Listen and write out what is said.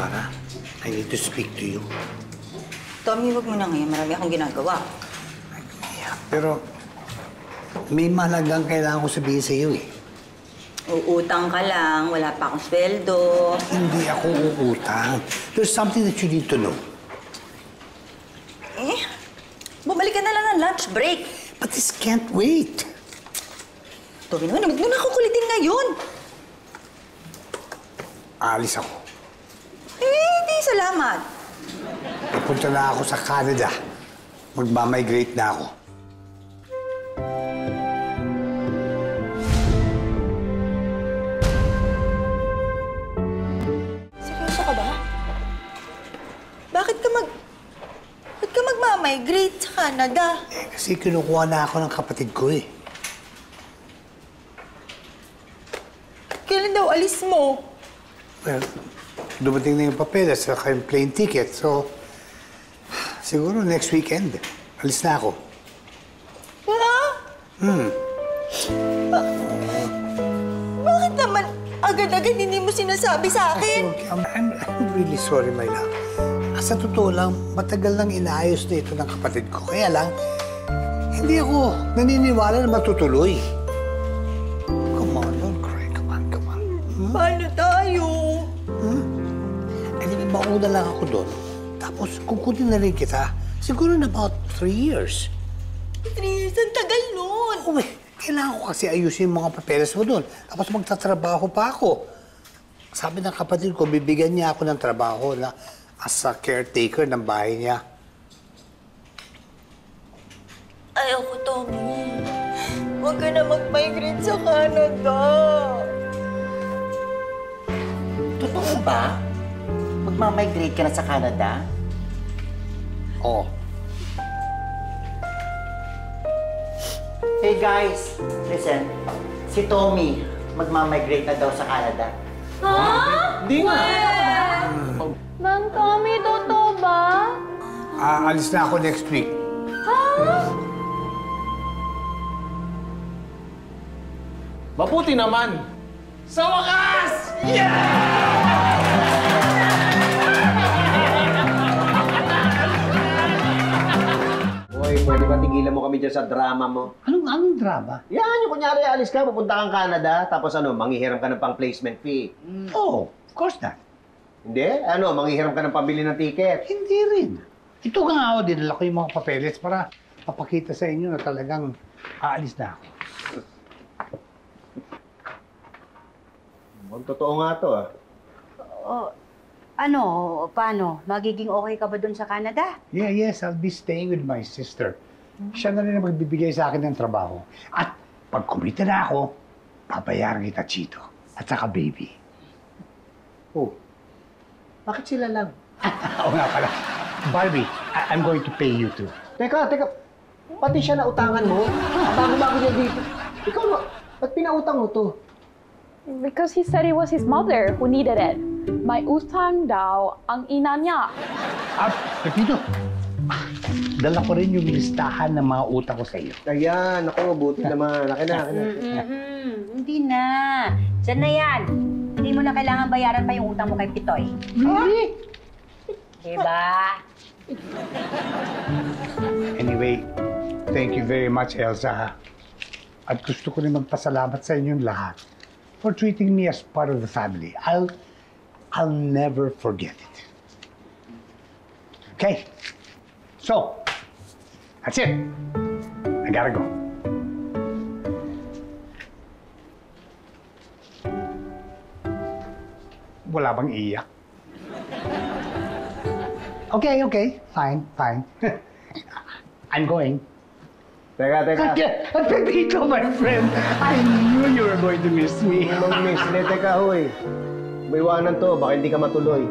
Sarah, I need to speak to you. Tommy, huwag mo na ngayon. Marami akong ginagawa. Yeah, pero may mahalagang kailangan ko sabihin sa iyo eh. Uutang ka lang. Wala pa akong sweldo. Hindi ako uutang. There's something that you need to know. Bumalik ka na lang ng lunch break. But this can't wait. Tommy naman, huwag mo na akong kulitin ngayon. Aalis ako. Hindi, salamat. Napunta na ako sa Canada. Magmamigrate na ako. Seryoso ka ba? Bakit ka magmamigrate sa Canada? Kasi kinukuha na ako ng kapatid ko eh. Kailan daw alis mo? Well, dumating na yung papeles at yung plane ticket, so siguro next weekend, alis na ako. Ha? Bakit naman agad-agad hindi mo sinasabi sa akin? Okay, I'm really sorry, my love. Sa totoo lang, matagal nang inaayos na ito ng kapatid ko. Kaya lang, hindi ako naniniwala na matutuloy. Come on, don't cry. Come on. Paano tayo? Anyway, mauna lang ako doon. Tapos, kukunin na rin kita. Siguro in about 3 years. 3 years, ang tagal nun. Oh, kailangan ko kasi ayusin yung mga papeles mo doon. Tapos magtatrabaho pa ako. Sabi ng kapatid ko, bibigyan niya ako ng trabaho na as a caretaker ng bahay niya. Ayoko, Tommy. Huwag ka na mag-migrate sa Canada. Totoo ba? Magmamigrate ka na sa Canada? Oo. Hey guys, listen. Si Tommy, magmamigrate na daw sa Canada. Ha? Hindi nga. Mang Tommy, totoo ba? Alis na ako next week. Mabuti naman. Sa wakas! Hoy, pwede ba tigilan mo kami dyan sa drama mo? Anong drama? Yan, yung kunyari alis ka, pupunta kang Canada, tapos manghihiram ka ng pang-placement fee. Oh, of course not. Hindi? Manghihiram ka ng pambili ng ticket. Hindi rin. Ito nga ako, dinala ko yung mga papeles para papakita sa inyo na talagang aalis na ako. Ang totoo nga to, ah. Paano? Magiging okay ka ba doon sa Canada? Yes, I'll be staying with my sister. Siya na rin ang magbibigay sa akin ng trabaho. At pag kumita na ako, papayaran kita, Chito. At saka baby. Oh, bakit sila lang? Oo nga pala. Barbie, I'm going to pay you too. Teka. Pati siya na utangan mo. Bago-bago niya dito. Ikaw, ba't pinautang mo to? Because he said it was his mother who needed it. May utang daw ang ina niya. Pepito, dala ko rin yung listahan ng mga utang ko sa iyo. Ayan, ako, buti naman. Laki na. Hindi na. Diyan na yan. Hindi mo na kailangan bayaran pa yung utang mo kay Pitoy. Really? Diba? Anyway, thank you very much, Elsa. At gusto ko rin magpasalamat sa inyong lahat for treating me as part of the family. I'll never forget it. Okay? So, that's it. I gotta go. Wala bang iyak? Okay. Fine. I'm going. Teka. Pepito, my friend. I knew you were going to miss me. Miss, teka, hoy. May iwanan to, baka hindi ka matuloy.